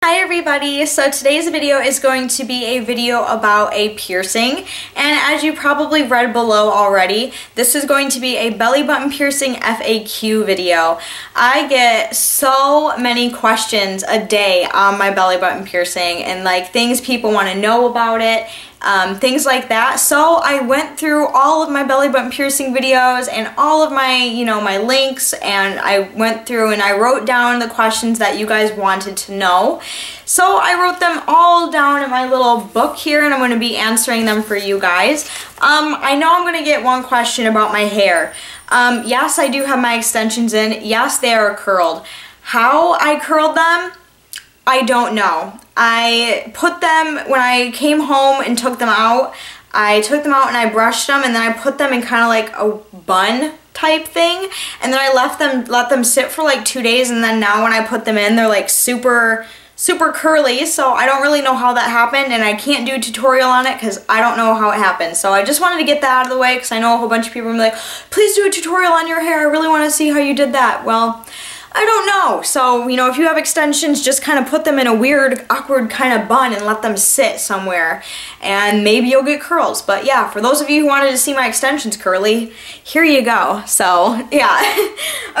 Hi everybody, so today's video is going to be a video about a piercing, and as you probably read below already, this is going to be a belly button piercing FAQ video. I get so many questions a day on my belly button piercing and like things people want to know about it. Things like that. So I went through all of my belly button piercing videos and all of my, my links, and I went through and I wrote down the questions that you guys wanted to know. So I wrote them all down in my little book here, and I'm going to be answering them for you guys. I know I'm going to get one question about my hair. Yes, I do have my extensions in. Yes, they are curled. How I curled them, I don't know. I put them, when I came home and took them out, I took them out and I brushed them, and then I put them in kind of like a bun type thing, and then I let them sit for like 2 days, and then now when I put them in, they're like super curly. So I don't really know how that happened, and I can't do a tutorial on it because I don't know how it happened. So I just wanted to get that out of the way because I know a whole bunch of people are gonna be like, please do a tutorial on your hair, I really want to see how you did that. Well, I don't know. So, if you have extensions, just kind of put them in a weird, awkward kind of bun and let them sit somewhere, and maybe you'll get curls. But yeah, for those of you who wanted to see my extensions curly, here you go. So yeah.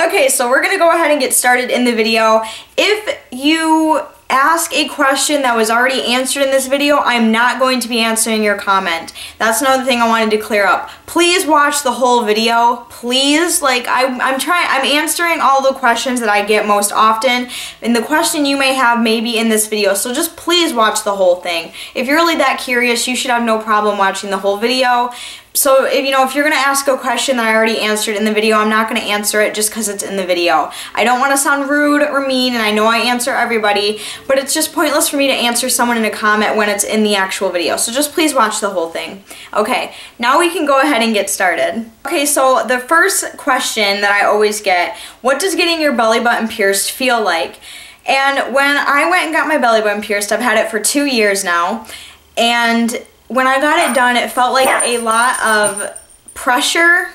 Okay, so we're gonna go ahead and get started in the video. If you ask a question that was already answered in this video, I'm not going to be answering your comment. That's another thing I wanted to clear up. Please watch the whole video. Please, I'm answering all the questions that I get most often, and the question you may have may be in this video, so just please watch the whole thing. If you're really that curious, you should have no problem watching the whole video. So if you're gonna ask a question that I already answered in the video, I'm not gonna answer it just because it's in the video. I don't want to sound rude or mean, and I know I answer everybody, but it's just pointless for me to answer someone in a comment when it's in the actual video. So just please watch the whole thing. Okay, now we can go ahead and get started. Okay, so the first question that I always get, what does getting your belly button pierced feel like? And when I went and got my belly button pierced, I've had it for 2 years now, and when I got it done, it felt like a lot of pressure.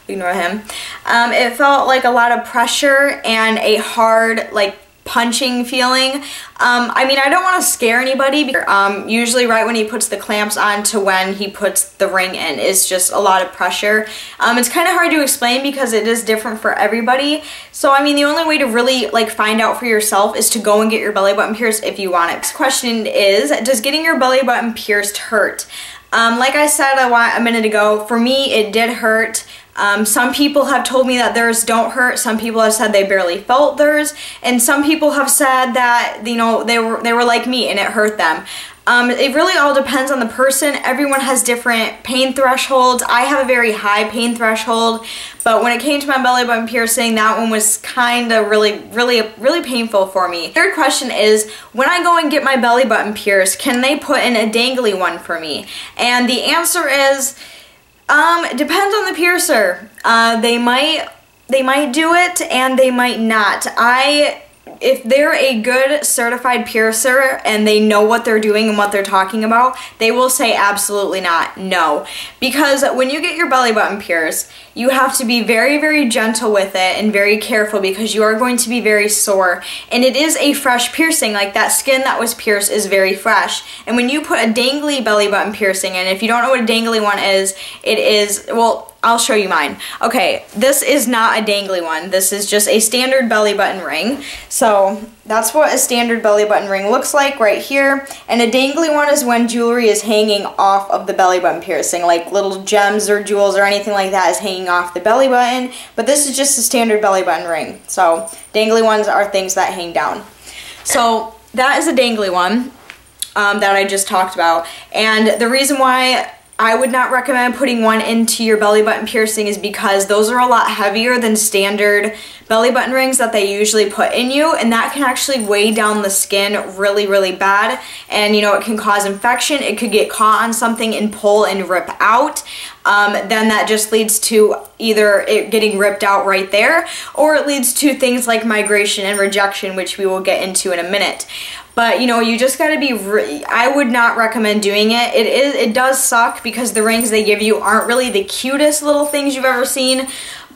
Ignore him. It felt like a lot of pressure and a hard, punching feeling. I mean, I don't want to scare anybody. Usually right when he puts the clamps on to when he puts the ring in is just a lot of pressure. It's kind of hard to explain because it is different for everybody. So I mean, the only way to really find out for yourself is to go and get your belly button pierced if you want it. Next question is, does getting your belly button pierced hurt? Like I said a minute ago, for me it did hurt. Some people have told me that theirs don't hurt. Some people have said they barely felt theirs, and some people have said that they were like me and it hurt them. It really all depends on the person. Everyone has different pain thresholds. I have a very high pain threshold, but when it came to my belly button piercing, that one was kind of really painful for me. Third question is, when I go and get my belly button pierced, can they put in a dangly one for me? And the answer is, it depends on the piercer. They might do it and they might not. If they're a good certified piercer and they know what they're doing and what they're talking about, they will say absolutely not, no. Because when you get your belly button pierced, you have to be very gentle with it and very careful because you are going to be very sore. And it is a fresh piercing, like that skin that was pierced is very fresh. And when you put a dangly belly button piercing, and if you don't know what a dangly one is, it is, well, I'll show you mine. Okay, this is not a dangly one. This is just a standard belly button ring. So that's what a standard belly button ring looks like right here. And a dangly one is when jewelry is hanging off of the belly button piercing, like little gems or jewels or anything like that is hanging off the belly button. But this is just a standard belly button ring. So dangly ones are things that hang down. So that is a dangly one that I just talked about. And the reason why I would not recommend putting one into your belly button piercing is because those are a lot heavier than standard belly button rings that they usually put in you, and that can actually weigh down the skin really bad, and it can cause infection. It could get caught on something and pull and rip out. Then that just leads to either it getting ripped out right there, or it leads to things like migration and rejection, which we will get into in a minute. But you just gotta be, I would not recommend doing it. It does suck because the rings they give you aren't really the cutest little things you've ever seen,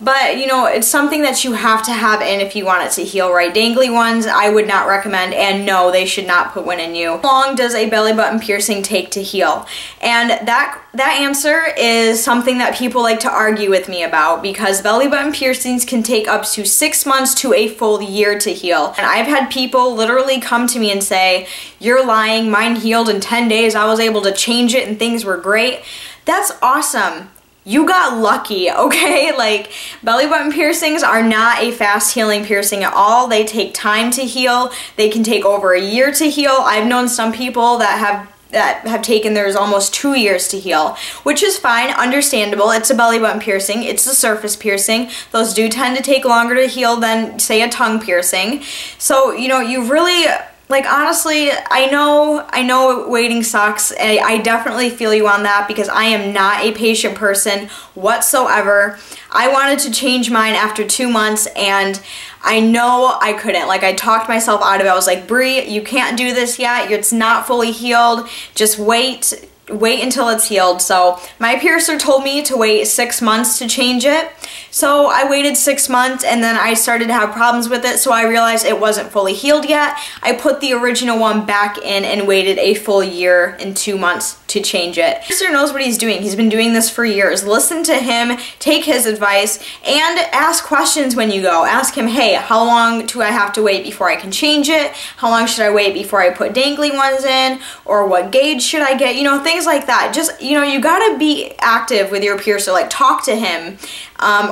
but you know, it's something that you have to have in if you want it to heal right. Dangly ones I would not recommend, and no, they should not put one in you. How long does a belly button piercing take to heal? And that answer is something that people like to argue with me about, because belly button piercings can take up to 6 months to a full year to heal. And I've had people literally come to me and say, "You're lying, mine healed in 10 days, I was able to change it and things were great." That's awesome. You got lucky, okay? Like, belly button piercings are not a fast healing piercing at all. They take time to heal. They can take over a year to heal. I've known some people that have taken theirs almost 2 years to heal, which is fine, understandable. It's a belly button piercing, it's a surface piercing. Those do tend to take longer to heal than, say, a tongue piercing. So, you know, you really, like, honestly, I know waiting sucks. I definitely feel you on that, because I am not a patient person whatsoever. I wanted to change mine after 2 months, and I know I couldn't. Like, I talked myself out of it. I was like, "Bree, you can't do this yet. It's not fully healed. Just wait until it's healed." So my piercer told me to wait 6 months to change it. So I waited 6 months, and then I started to have problems with it, so I realized it wasn't fully healed yet. I put the original one back in and waited a full year and 2 months to change it. The piercer knows what he's doing. He's been doing this for years. Listen to him, take his advice, and ask questions when you go. Ask him, "Hey, how long do I have to wait before I can change it? How long should I wait before I put dangly ones in? Or what gauge should I get?" You know, things like that. Just, you know, you gotta be active with your piercer. Like, talk to him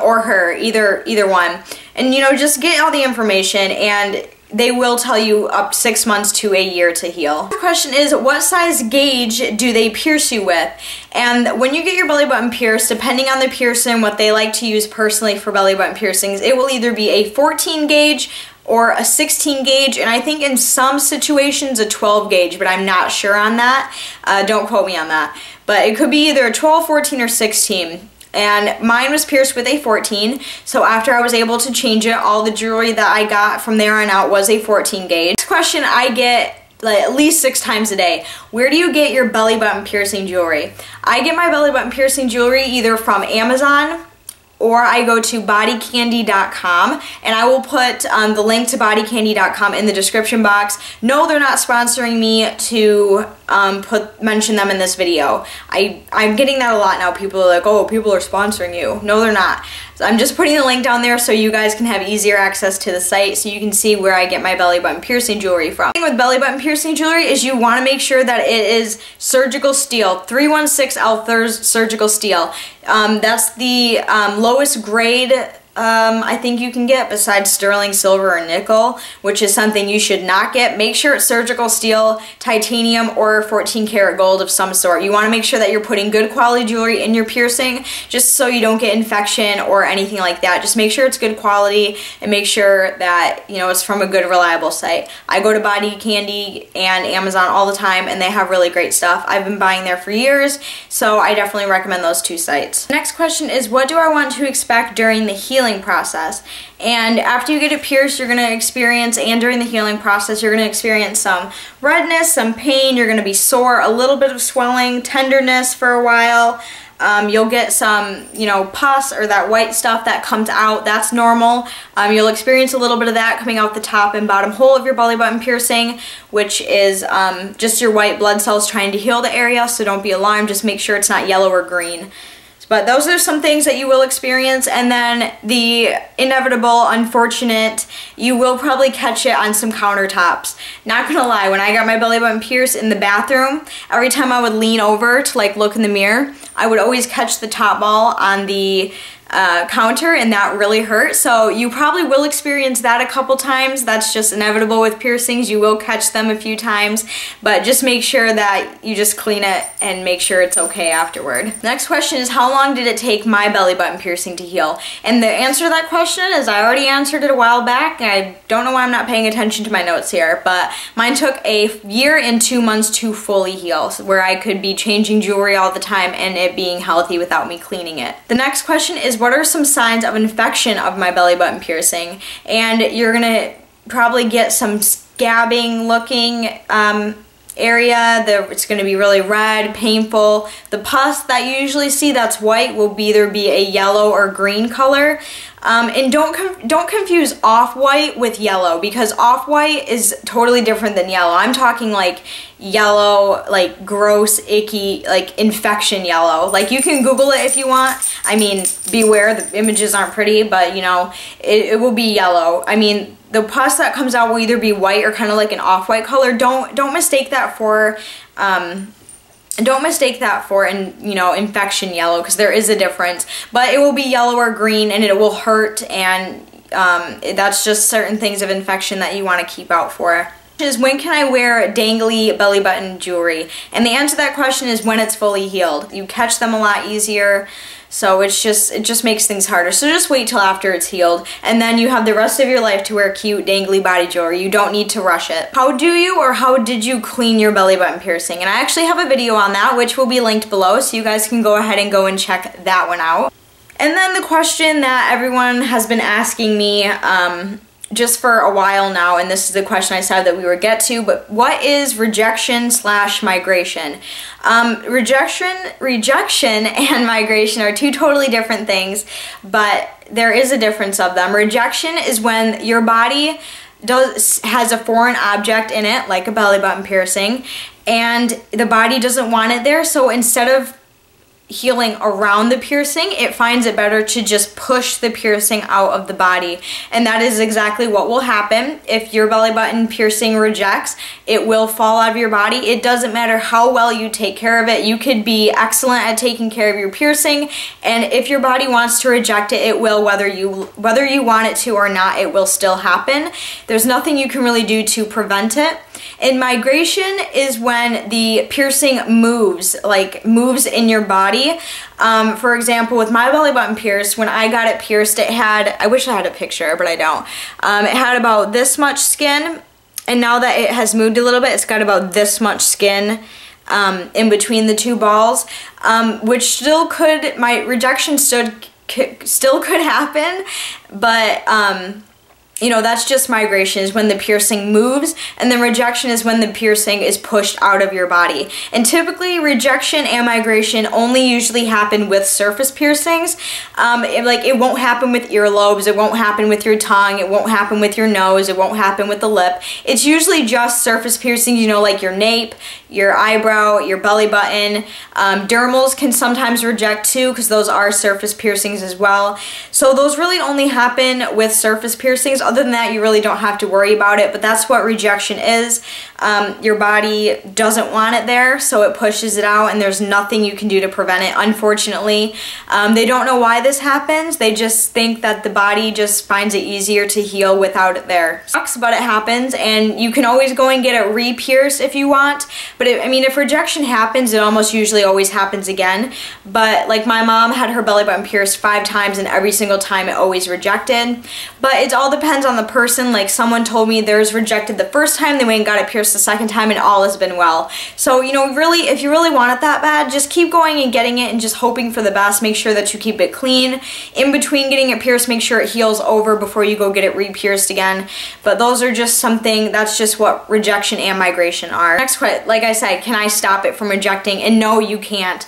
or her, either one, and you know, just get all the information, and they will tell you up 6 months to a year to heal. The question is, what size gauge do they pierce you with? And when you get your belly button pierced, depending on the piercer and what they like to use personally for belly button piercings, it will either be a 14 gauge or a 16 gauge, and I think in some situations a 12 gauge, but I'm not sure on that. Don't quote me on that. But it could be either a 12, 14, or 16. And mine was pierced with a 14, so after I was able to change it, all the jewelry that I got from there on out was a 14 gauge. This question I get like at least 6 times a day. Where do you get your belly button piercing jewelry? I get my belly button piercing jewelry either from Amazon, or I go to bodycandy.com, and I will put the link to bodycandy.com in the description box. No, they're not sponsoring me to mention them in this video. I'm getting that a lot now. People are like, "Oh, people are sponsoring you." No, they're not. So I'm just putting the link down there so you guys can have easier access to the site, so you can see where I get my belly button piercing jewelry from. The thing with belly button piercing jewelry is you want to make sure that it is surgical steel, 316L surgical steel. That's the lowest grade I think you can get besides sterling silver or nickel, which is something you should not get. Make sure it's surgical steel, titanium, or 14 karat gold of some sort. You want to make sure that you're putting good quality jewelry in your piercing, just so you don't get infection or anything like that. Just make sure it's good quality, and make sure that, you know, it's from a good, reliable site. I go to Body Candy and Amazon all the time, and they have really great stuff. I've been buying there for years, so I definitely recommend those 2 sites. Next question is, what do I want to expect during the healing process? And after you get it pierced, you're going to experience, and during the healing process, you're going to experience some redness, some pain, you're going to be sore, a little bit of swelling, tenderness for a while. You'll get some, you know, pus or that white stuff that comes out. That's normal. You'll experience a little bit of that coming out the top and bottom hole of your belly button piercing, which is just your white blood cells trying to heal the area, so don't be alarmed. Just make sure it's not yellow or green. But those are some things that you will experience, and then the inevitable, unfortunate, you will probably catch it on some countertops. Not gonna lie, when I got my belly button pierced in the bathroom, every time I would lean over to like look in the mirror, I would always catch the top ball on the counter, and that really hurt. So you probably will experience that a couple times. That's just inevitable with piercings. You will catch them a few times, but just make sure that you just clean it and make sure it's okay afterward. The next question is, how long did it take my belly button piercing to heal? And the answer to that question is, I already answered it a while back. I don't know why I'm not paying attention to my notes here, but mine took a year and 2 months to fully heal, where I could be changing jewelry all the time and it being healthy without me cleaning it. The next question is, what are some signs of infection of my belly button piercing? And you're gonna probably get some scabbing looking area. It's going to be really red, painful. The pus that you usually see that's white will either be a yellow or green color. And don't confuse off-white with yellow, because off-white is totally different than yellow. I'm talking like yellow, like gross, icky, like infection yellow. Like, you can Google it if you want. I mean, beware, the images aren't pretty, but you know, it will be yellow. I mean, the pus that comes out will either be white or kind of like an off-white color. Don't mistake that for you know, infection yellow, because there is a difference. But it will be yellow or green, and it will hurt, and that's just certain things of infection that you want to keep out for. Is when can I wear dangly belly button jewelry? And the answer to that question is when it's fully healed. You catch them a lot easier, so it just makes things harder. So just wait till after it's healed, and then you have the rest of your life to wear cute dangly body jewelry. You don't need to rush it. How do you, or how did you clean your belly button piercing? And I actually have a video on that, which will be linked below, so you guys can go ahead and go and check that one out. And then the question that everyone has been asking me just for a while now, and this is the question I said that we would get to, but what is rejection / migration? Rejection and migration are two totally different things, but there is a difference of them. Rejection is when your body has a foreign object in it, like a belly button piercing, and the body doesn't want it there, so instead of healing around the piercing, it finds it better to just push the piercing out of the body. And that is exactly what will happen if your belly button piercing rejects. It will fall out of your body. It doesn't matter how well you take care of it. You could be excellent at taking care of your piercing, and if your body wants to reject it, it will, whether you want it to or not. It will still happen. There's nothing you can really do to prevent it. And migration is when the piercing moves in your body. For example, with my belly button pierced, when I got it pierced, it had, I wish I had a picture, but I don't. It had about this much skin, and now that it has moved a little bit, it's got about this much skin in between the two balls, which still could, my rejection still could happen, but you know, that's just migration, is when the piercing moves, and then rejection is when the piercing is pushed out of your body. And typically, rejection and migration only usually happen with surface piercings. It won't happen with earlobes, it won't happen with your tongue, it won't happen with your nose, it won't happen with the lip. It's usually just surface piercings, you know, like your nape, your eyebrow, your belly button. Dermals can sometimes reject too, because those are surface piercings as well. So those really only happen with surface piercings. Other than that, you really don't have to worry about it, but that's what rejection is. Your body doesn't want it there, so it pushes it out, and there's nothing you can do to prevent it, unfortunately. They don't know why this happens. They just think that the body just finds it easier to heal without it there. Sucks, but it happens, and you can always go and get it re-pierced if you want. But I mean, if rejection happens, it almost usually always happens again. But like, my mom had her belly button pierced 5 times, and every single time it always rejected. But it all depends on the person. Like, someone told me theirs rejected the first time, they went and got it pierced the second time, and all has been well. So, you know, really, if you really want it that bad, just keep going and getting it and just hoping for the best. Make sure that you keep it clean. In between getting it pierced, make sure it heals over before you go get it re-pierced again. But those are just something, that's just what rejection and migration are. Next question, like I said, can I stop it from rejecting? And no, you can't.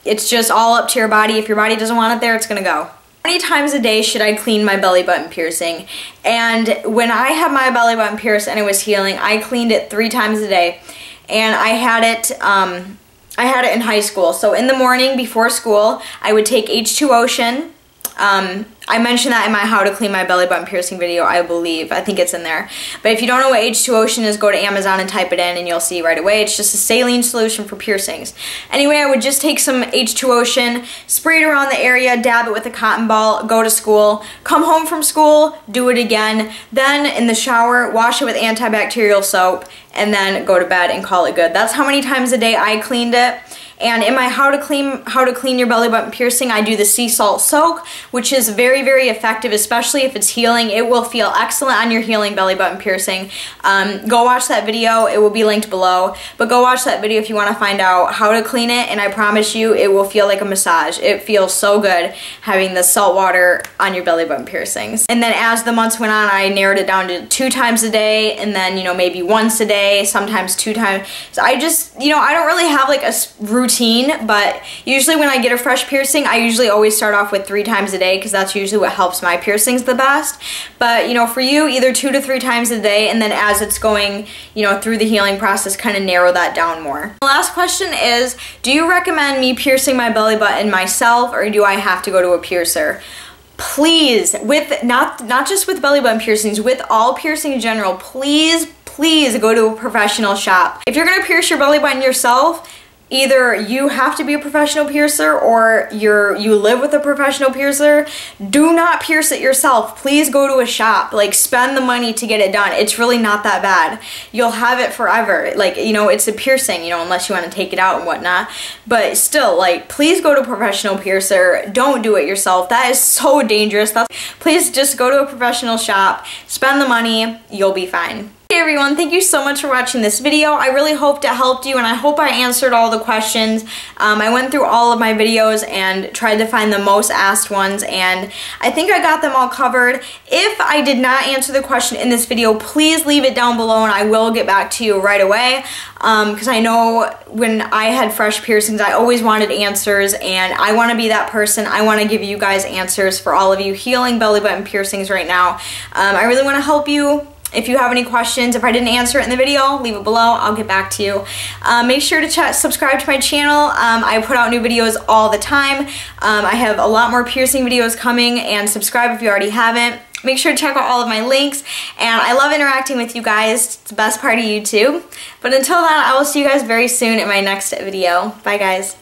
It's just all up to your body. If your body doesn't want it there, it's gonna go. How many times a day should I clean my belly button piercing? And when I had my belly button pierced and it was healing, I cleaned it 3 times a day. And I had it in high school. So in the morning before school, I would take H2Ocean. I mentioned that in my how to clean my belly button piercing video, I believe. I think it's in there. But if you don't know what H2Ocean is, go to Amazon and type it in and you'll see right away. It's just a saline solution for piercings. Anyway, I would just take some H2Ocean, spray it around the area, dab it with a cotton ball, go to school, come home from school, do it again. Then in the shower, wash it with antibacterial soap, and then go to bed and call it good. That's how many times a day I cleaned it. And in my how to clean your belly button piercing, I do the sea salt soak, which is very, very effective, especially if it's healing. It will feel excellent on your healing belly button piercing. Go watch that video. It will be linked below. But go watch that video if you want to find out how to clean it, and I promise you it will feel like a massage. It feels so good having the salt water on your belly button piercings. And then as the months went on, I narrowed it down to 2 times a day, and then, you know, maybe once a day, sometimes 2 times. So I just, you know, I don't really have like a routine, but usually when I get a fresh piercing, I usually always start off with 3 times a day because that's usually what helps my piercings the best. But, you know, for you, either 2 to 3 times a day, and then as it's going, you know, through the healing process, kind of narrow that down more. The last question is, do you recommend me piercing my belly button myself, or do I have to go to a piercer? Please, with not just with belly button piercings, with all piercing in general, please go to a professional shop. If you're gonna pierce your belly button yourself, either you have to be a professional piercer or you live with a professional piercer. Do not pierce it yourself. Please go to a shop. Like, spend the money to get it done. It's really not that bad. You'll have it forever. Like, you know, it's a piercing, you know, unless you want to take it out and whatnot. But still, like, please go to a professional piercer. Don't do it yourself. That is so dangerous. Please just go to a professional shop, spend the money, you'll be fine. Hey everyone, thank you so much for watching this video. I really hoped it helped you, and I hope I answered all the questions. I went through all of my videos and tried to find the most asked ones, and I think I got them all covered. If I did not answer the question in this video, please leave it down below and I will get back to you right away. Because I know when I had fresh piercings, I always wanted answers, and I want to be that person. I want to give you guys answers for all of you healing belly button piercings right now. I really want to help you. If you have any questions, if I didn't answer it in the video, leave it below. I'll get back to you. Make sure to subscribe to my channel. I put out new videos all the time. I have a lot more piercing videos coming, and subscribe if you already haven't. Make sure to check out all of my links, and I love interacting with you guys. It's the best part of YouTube. But until then, I will see you guys very soon in my next video. Bye guys.